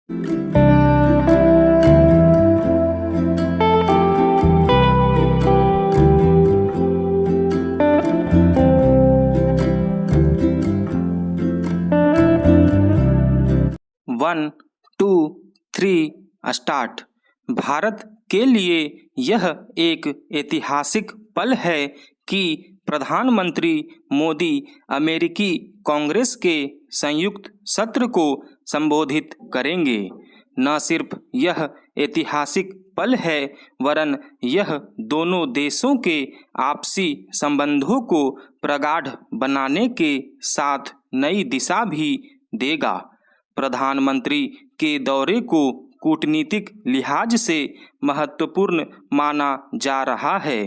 1, 2, 3 start. Bharat के लिए यह एक ऐतिहासिक पल है कि प्रधानमंत्री मोदी अमेरिकी कांग्रेस के संयुक्त सत्र को संबोधित करेंगे। न सिर्फ यह ऐतिहासिक पल है वरन यह दोनों देशों के आपसी संबंधों को प्रगाढ़ बनाने के साथ नई दिशा भी देगा। प्रधानमंत्री के दौरे को कूटनीतिक लिहाज से महत्वपूर्ण माना जा रहा है।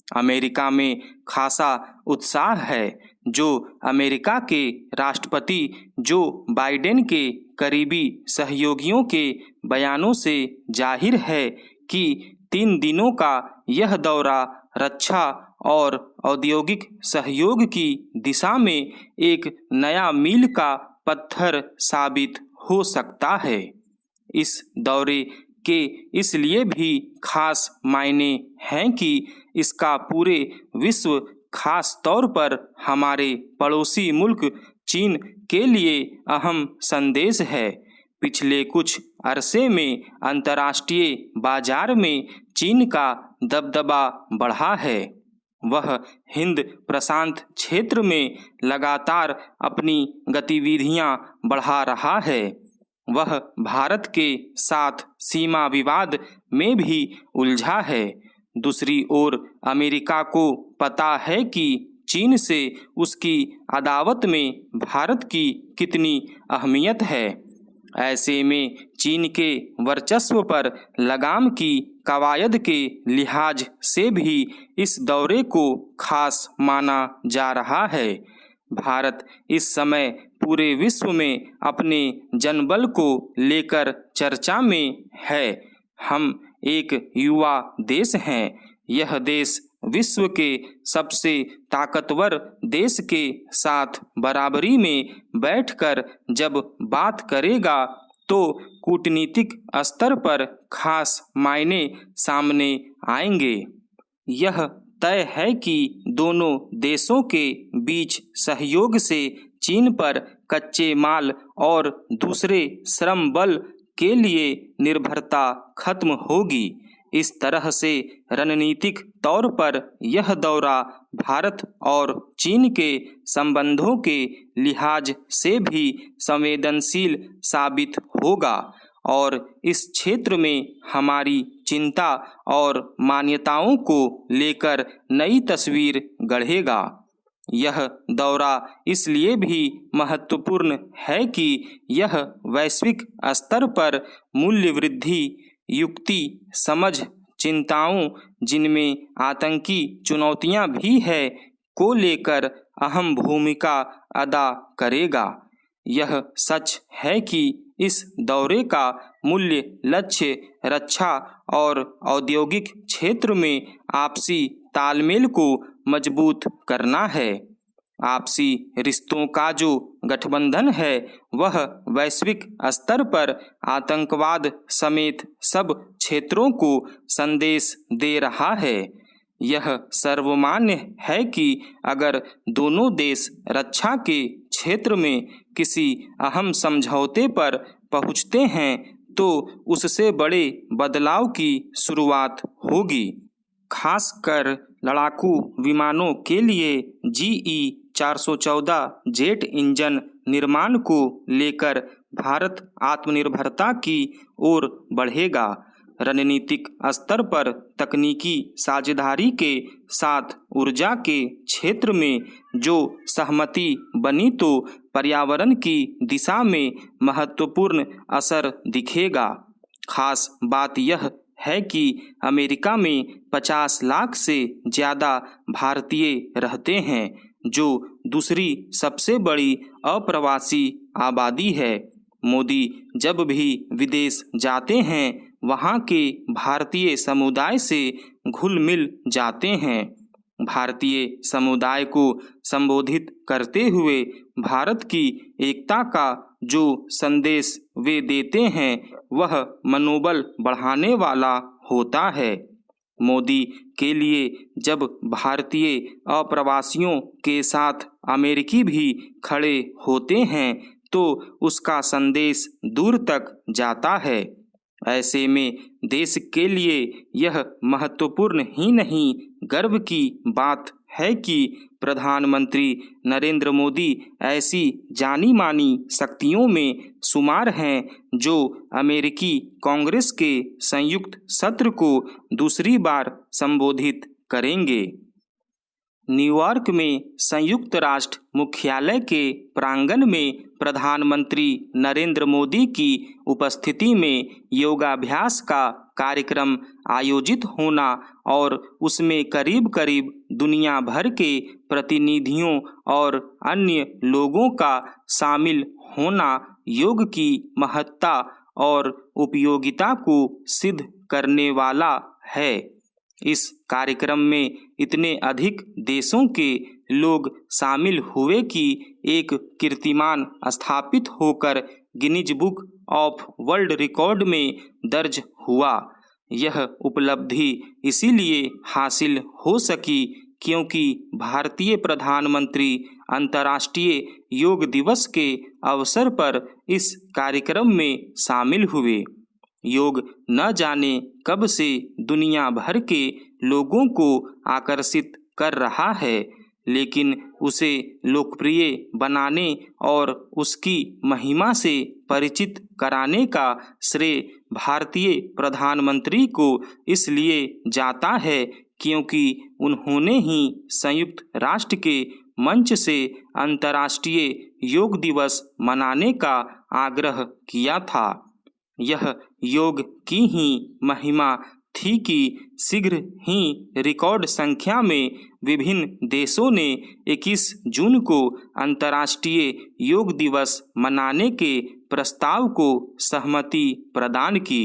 अमेरिका में खासा उत्साह है, जो अमेरिका के राष्ट्रपति जो बाइडेन के करीबी सहयोगियों के बयानों से जाहिर है कि 3 दिनों का यह दौरा रक्षा और औद्योगिक सहयोग की दिशा में एक नया मील का पत्थर साबित हो सकता है। इस दौरे के इसलिए भी खास मायने हैं कि इसका पूरे विश्व, खास तौर पर हमारे पड़ोसी मुल्क चीन के लिए अहम संदेश है। पिछले कुछ अरसे में अंतर्राष्ट्रीय बाजार में चीन का दबदबा बढ़ा है। वह हिंद प्रशांत क्षेत्र में लगातार अपनी गतिविधियां बढ़ा रहा है। वह भारत के साथ सीमा विवाद में भी उलझा है। दूसरी ओर अमेरिका को पता है कि चीन से उसकी अदावत में भारत की कितनी अहमियत है। ऐसे में चीन के वर्चस्व पर लगाम की कवायद के लिहाज से भी इस दौरे को खास माना जा रहा है। भारत इस समय पूरे विश्व में अपने जनबल को लेकर चर्चा में है। हम एक युवा देश हैं। यह देश विश्व के सबसे ताकतवर देश के साथ बराबरी में बैठकर जब बात करेगा तो कूटनीतिक स्तर पर खास मायने सामने आएंगे। यह तय है कि दोनों देशों के बीच सहयोग से चीन पर कच्चे माल और दूसरे श्रम बल के लिए निर्भरता खत्म होगी। इस तरह से रणनीतिक तौर पर यह दौरा भारत और चीन के संबंधों के लिहाज से भी संवेदनशील साबित होगा और इस क्षेत्र में हमारी चिंता और मान्यताओं को लेकर नई तस्वीर गढ़ेगा। यह दौरा इसलिए भी महत्वपूर्ण है कि यह वैश्विक स्तर पर मूल्य वृद्धि, युक्ति समझ, चिंताओं जिनमें आतंकी चुनौतियां भी है को लेकर अहम भूमिका अदा करेगा। यह सच है कि इस दौरे का मूल्य लक्ष्य रक्षा और औद्योगिक क्षेत्र में आपसी तालमेल को मजबूत करना है। आपसी रिश्तों का जो गठबंधन है वह वैश्विक स्तर पर आतंकवाद समेत सब क्षेत्रों को संदेश दे रहा है। यह सर्वमान्य है कि अगर दोनों देश रक्षा के क्षेत्र में किसी अहम समझौते पर पहुंचते हैं तो उससे बड़े बदलाव की शुरुआत होगी। खासकर लड़ाकू विमानों के लिए GE-414 जेट इंजन निर्माण को लेकर भारत आत्मनिर्भरता की ओर बढ़ेगा। रणनीतिक स्तर पर तकनीकी साझेदारी के साथ ऊर्जा के क्षेत्र में जो सहमति बनी तो पर्यावरण की दिशा में महत्वपूर्ण असर दिखेगा। खास बात यह है कि अमेरिका में 50 लाख से ज़्यादा भारतीय रहते हैं, जो दूसरी सबसे बड़ी अप्रवासी आबादी है। मोदी जब भी विदेश जाते हैं वहाँ के भारतीय समुदाय से घुल मिल जाते हैं। भारतीय समुदाय को संबोधित करते हुए भारत की एकता का जो संदेश वे देते हैं वह मनोबल बढ़ाने वाला होता है। मोदी के लिए जब भारतीय अप्रवासियों के साथ अमेरिकी भी खड़े होते हैं तो उसका संदेश दूर तक जाता है। ऐसे में देश के लिए यह महत्वपूर्ण ही नहीं, गर्व की बात है कि प्रधानमंत्री नरेंद्र मोदी ऐसी जानी मानी शक्तियों में शुमार हैं जो अमेरिकी कांग्रेस के संयुक्त सत्र को दूसरी बार संबोधित करेंगे। न्यूयॉर्क में संयुक्त राष्ट्र मुख्यालय के प्रांगण में प्रधानमंत्री नरेंद्र मोदी की उपस्थिति में योगाभ्यास का कार्यक्रम आयोजित होना और उसमें करीब करीब दुनिया भर के प्रतिनिधियों और अन्य लोगों का शामिल होना योग की महत्ता और उपयोगिता को सिद्ध करने वाला है। इस कार्यक्रम में इतने अधिक देशों के लोग शामिल हुए कि एक कीर्तिमान स्थापित होकर Guinness book of world record में दर्ज हुआ। यह उपलब्धि इसीलिए हासिल हो सकी क्योंकि भारतीय प्रधानमंत्री अंतर्राष्ट्रीय योग दिवस के अवसर पर इस कार्यक्रम में शामिल हुए। योग न जाने कब से दुनिया भर के लोगों को आकर्षित कर रहा है, लेकिन उसे लोकप्रिय बनाने और उसकी महिमा से परिचित कराने का श्रेय भारतीय प्रधानमंत्री को इसलिए जाता है क्योंकि उन्होंने ही संयुक्त राष्ट्र के मंच से अंतर्राष्ट्रीय योग दिवस मनाने का आग्रह किया था। यह योग की ही महिमा थी कि शीघ्र ही रिकॉर्ड संख्या में विभिन्न देशों ने 21 जून को अंतर्राष्ट्रीय योग दिवस मनाने के प्रस्ताव को सहमति प्रदान की।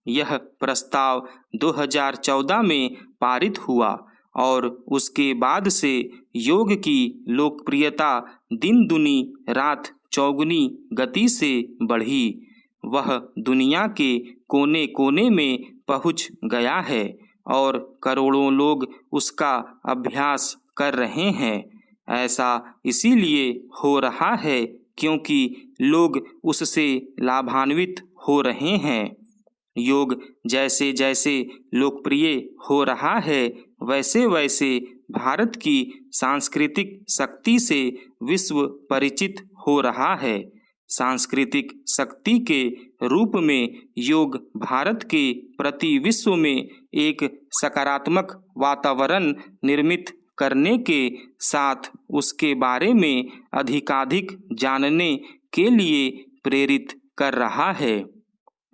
यह प्रस्ताव 2014 में पारित हुआ और उसके बाद से योग की लोकप्रियता दिन दुनी रात चौगुनी गति से बढ़ी। वह दुनिया के कोने कोने में पहुंच गया है और करोड़ों लोग उसका अभ्यास कर रहे हैं। ऐसा इसीलिए हो रहा है क्योंकि लोग उससे लाभान्वित हो रहे हैं। योग जैसे जैसे लोकप्रिय हो रहा है वैसे वैसे भारत की सांस्कृतिक शक्ति से विश्व परिचित हो रहा है। सांस्कृतिक शक्ति के रूप में योग भारत के प्रति विश्व में एक सकारात्मक वातावरण निर्मित करने के साथ उसके बारे में अधिकाधिक जानने के लिए प्रेरित कर रहा है।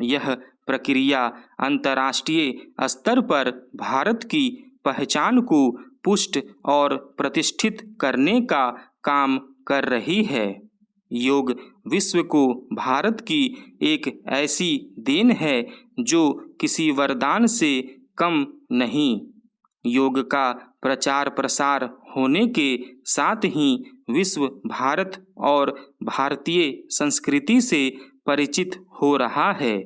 यह प्रक्रिया अंतर्राष्ट्रीय स्तर पर भारत की पहचान को पुष्ट और प्रतिष्ठित करने का काम कर रही है। योग विश्व को भारत की एक ऐसी देन है जो किसी वरदान से कम नहीं। योग का प्रचार प्रसार होने के साथ ही विश्व भारत और भारतीय संस्कृति से परिचित हो रहा है।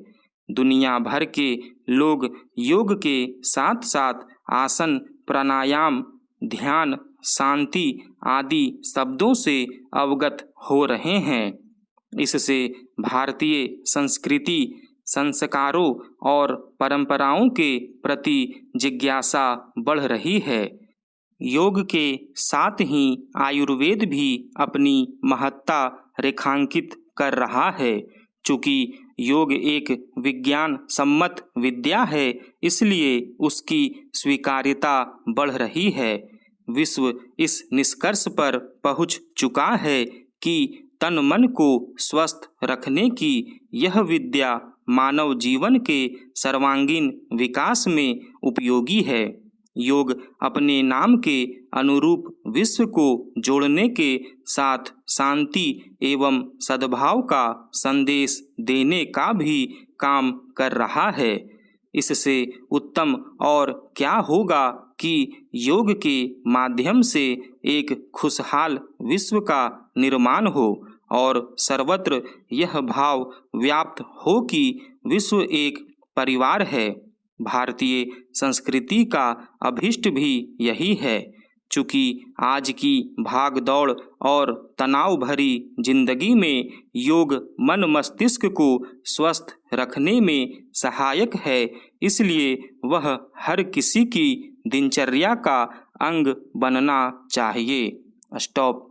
दुनिया भर के लोग योग के साथ साथ आसन, प्राणायाम, ध्यान, शांति आदि शब्दों से अवगत हो रहे हैं। इससे भारतीय संस्कृति, संस्कारों और परंपराओं के प्रति जिज्ञासा बढ़ रही है। योग के साथ ही आयुर्वेद भी अपनी महत्ता रेखांकित कर रहा है। चूँकि योग एक विज्ञान सम्मत विद्या है, इसलिए उसकी स्वीकार्यता बढ़ रही है। विश्व इस निष्कर्ष पर पहुंच चुका है कि तन मन को स्वस्थ रखने की यह विद्या मानव जीवन के सर्वांगीण विकास में उपयोगी है। योग अपने नाम के अनुरूप विश्व को जोड़ने के साथ शांति एवं सद्भाव का संदेश देने का भी काम कर रहा है। इससे उत्तम और क्या होगा कि योग के माध्यम से एक खुशहाल विश्व का निर्माण हो और सर्वत्र यह भाव व्याप्त हो कि विश्व एक परिवार है। भारतीय संस्कृति का अभीष्ट भी यही है। चूँकि आज की भागदौड़ और तनाव भरी जिंदगी में योग मन मस्तिष्क को स्वस्थ रखने में सहायक है, इसलिए वह हर किसी की दिनचर्या का अंग बनना चाहिए। स्टॉप।